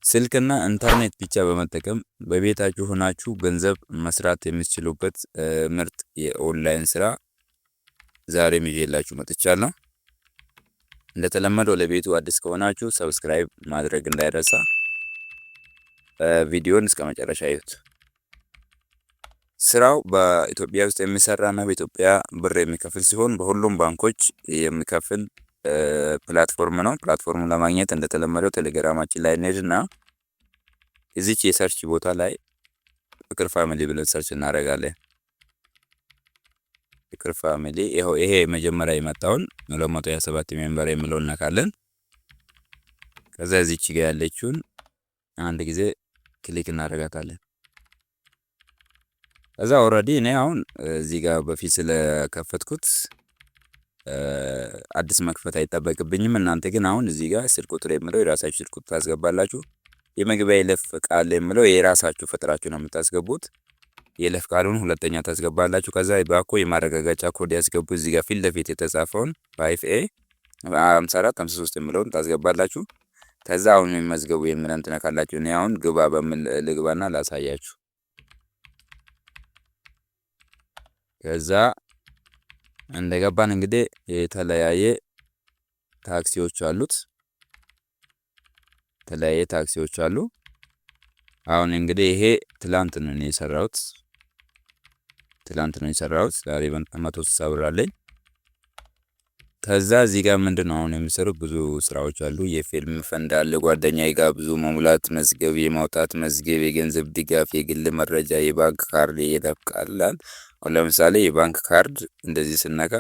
ስልክና ኢንተርኔት ብቻ በመጠቀም በቤታችሁ ሆናችሁ ገንዘብ መስራት የምትችሉበት ምርጥ የኦንላይን ስራ ዛሬም ይዤላችሁ መጥቻለሁ። እንደተለመደው ለቤቱ አዲስ ከሆናችሁ ሰብስክራይብ ማድረግ እንዳይረሳ። ቪዲዮን እስከ መጨረሻ እዩት። ስራው በኢትዮጵያ ውስጥ የሚሰራና በኢትዮጵያ ብር የሚከፍል ሲሆን በሁሉም ባንኮች የሚከፍል ፕላትፎርም ነው። ፕላትፎርሙን ለማግኘት እንደተለመደው ቴሌግራማችን ላይ እንሄድና እዚች የሰርች ቦታ ላይ ፍቅር ፋሚሊ ብለን ሰርች እናደርጋለን። ፍቅር ፋሚሊ ይሄ መጀመሪያ የመጣውን 227 ሜምበር የሚለውን እናካለን። ከዛ እዚች ጋር ያለችውን አንድ ጊዜ ክሊክ እናደርጋታለን። ከዛ ኦልሬዲ እኔ አሁን እዚህ ጋር በፊት ስለከፈትኩት አዲስ መክፈት አይጠበቅብኝም። እናንተ ግን አሁን እዚህ ጋር ስልክ ቁጥር የሚለው የራሳችሁ ስልክ ቁጥር ታስገባላችሁ። የመግቢያ የይለፍ ቃል የሚለው የራሳችሁ ፈጥራችሁ ነው የምታስገቡት። የይለፍ ቃሉን ሁለተኛ ታስገባላችሁ። ከዛ ባኮ የማረጋገጫ ኮድ ያስገቡ። እዚህ ጋር ፊት ለፊት የተጻፈውን 5A 54 53 የሚለውን ታስገባላችሁ። ከዛ አሁን የሚመዝገቡ የሚለን ትነካላችሁ። እኔ አሁን ግባ በሚል ልግባና ላሳያችሁ። ከዛ እንደገባን እንግዲህ የተለያየ ታክሲዎች አሉት። የተለያየ ታክሲዎች አሉ። አሁን እንግዲህ ይሄ ትላንት ነው የሰራሁት። ዛሬ 160 ብር አለኝ። ከዛ እዚህ ጋር ምንድነው አሁን የሚሰሩት ብዙ ስራዎች አሉ። የፊልም ፈንድ አለ፣ ጓደኛዬ ጋር ብዙ መሙላት፣ መዝገብ የማውጣት መዝገብ፣ የገንዘብ ድጋፍ፣ የግል መረጃ፣ የባንክ ካርድ፣ የይለፍ ቃል። አሁን ለምሳሌ የባንክ ካርድ እንደዚህ ስነካ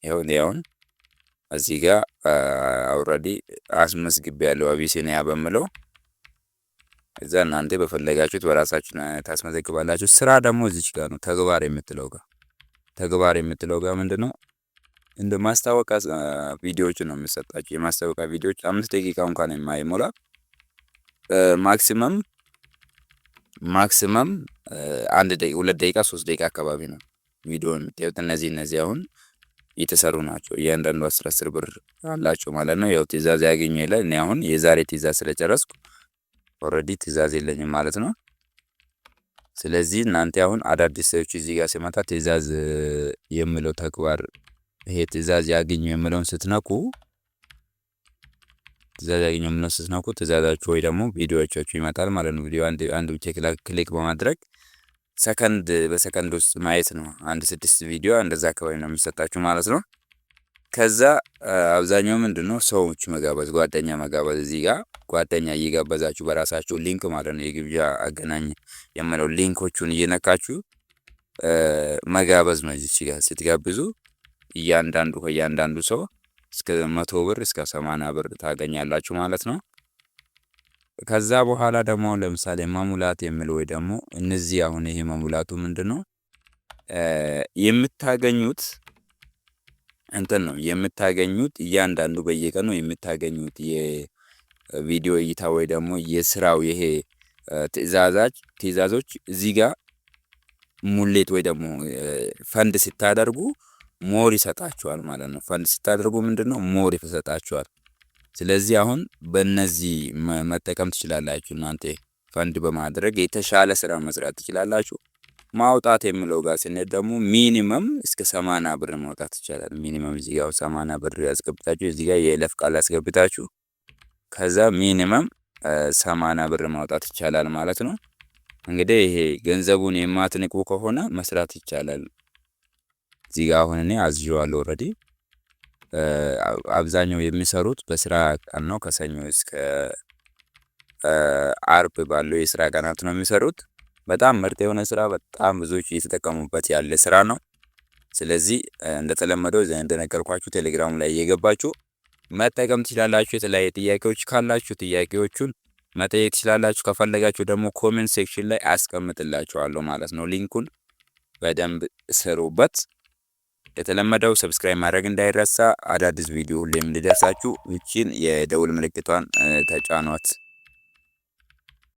ይሁን እዚህ ጋር ኦልሬዲ አስመዝግቤያለሁ አቢሲኒያ በሚለው። እዛ እናንተ በፈለጋችሁት በራሳችሁ ታስመዘግባላችሁ። ስራ ደግሞ እዚች ጋር ነው ተግባር የምትለው ጋር ምንድነው እንደ ማስታወቂያ ቪዲዮዎች ነው የሚሰጣችሁ። የማስታወቂያ ቪዲዮዎች 5 ደቂቃ እንኳን የማይሞላ ማክሲመም 1 ደቂቃ 2 ደቂቃ 3 ደቂቃ አካባቢ ነው ቪዲዮ የምታዩት። እነዚህ አሁን የተሰሩ ናቸው። እያንዳንዱ 10 ብር አላቸው ማለት ነው። ያው ትእዛዝ ያገኘ ይላል። እኔ አሁን የዛሬ ትእዛዝ ስለጨረስኩ ኦልሬዲ ትእዛዝ የለኝም ማለት ነው። ስለዚህ እናንተ አሁን አዳዲስ ሰዎች እዚህ ጋር ሲመጣ ትእዛዝ የሚለው ተግባር ይሄ ትእዛዝ ያገኙ የሚለውን ስትነኩ ትእዛዛችሁ ወይ ደግሞ ቪዲዮዎቻችሁ ይመጣል ማለት ነው። ቪዲዮ አንድ ብቻ ክሊክ በማድረግ በሰከንድ ውስጥ ማየት ነው። 6 ቪዲዮ እንደዛ አካባቢ ነው የሚሰጣችሁ ማለት ነው። ከዛ አብዛኛው ምንድነው ሰዎች መጋበዝ፣ ጓደኛ መጋበዝ። እዚህ ጋር ጓደኛ እየጋበዛችሁ በራሳችሁ ሊንክ ማለት ነው የግብዣ አገናኝ የምለው ሊንኮቹን እየነካችሁ መጋበዝ ነው። እዚህ ጋር ስትጋብዙ እያንዳንዱ ሰው እስከ 100 ብር እስከ 80 ብር ታገኛላችሁ ማለት ነው። ከዛ በኋላ ደግሞ ለምሳሌ መሙላት የሚል ወይ ደግሞ እነዚህ አሁን ይሄ መሙላቱ ምንድነው የምታገኙት የምታገኙት እያንዳንዱ በየቀኑ የምታገኙት የቪዲዮ እይታ ወይ ደግሞ የስራው ይሄ ትእዛዞች እዚህ ጋር ሙሌት ወይ ደግሞ ፈንድ ስታደርጉ ሞር ይሰጣችኋል ማለት ነው። ፈንድ ስታደርጉ ምንድነው ሞር ይሰጣችኋል። ስለዚህ አሁን በእነዚህ መጠቀም ትችላላችሁ። እናንተ ፈንድ በማድረግ የተሻለ ስራ መስራት ትችላላችሁ። ማውጣት የሚለው ጋር ስንሄድ ደግሞ ሚኒመም እስከ 80 ብር ማውጣት ይቻላል። ሚኒመም እዚህ ጋር 80 ብር ያስገብታችሁ እዚህ ጋር የይለፍ ቃል ያስገብታችሁ ከዛ ሚኒመም 80 ብር ማውጣት ይቻላል ማለት ነው። እንግዲህ ይሄ ገንዘቡን የማትንቁ ከሆነ መስራት ይቻላል። እዚህ ጋር አሁን እኔ አዝዤዋለሁ ኦልሬዲ። አብዛኛው የሚሰሩት በስራ ቀን ነው። ከሰኞ እስከ አርብ ባለው የስራ ቀናት ነው የሚሰሩት። በጣም ምርጥ የሆነ ስራ፣ በጣም ብዙዎች እየተጠቀሙበት ያለ ስራ ነው። ስለዚህ እንደተለመደው እንደነገርኳችሁ ቴሌግራም ላይ እየገባችሁ መጠቀም ትችላላችሁ። የተለያየ ጥያቄዎች ካላችሁ ጥያቄዎቹን መጠየቅ ትችላላችሁ። ከፈለጋችሁ ደግሞ ኮሜንት ሴክሽን ላይ አስቀምጥላችኋለሁ ማለት ነው። ሊንኩን በደንብ ስሩበት። የተለመደው ሰብስክራይብ ማድረግ እንዳይረሳ። አዳዲስ ቪዲዮ ሁሌም እንዲደርሳችሁ እቺን የደውል ምልክቷን ተጫኗት።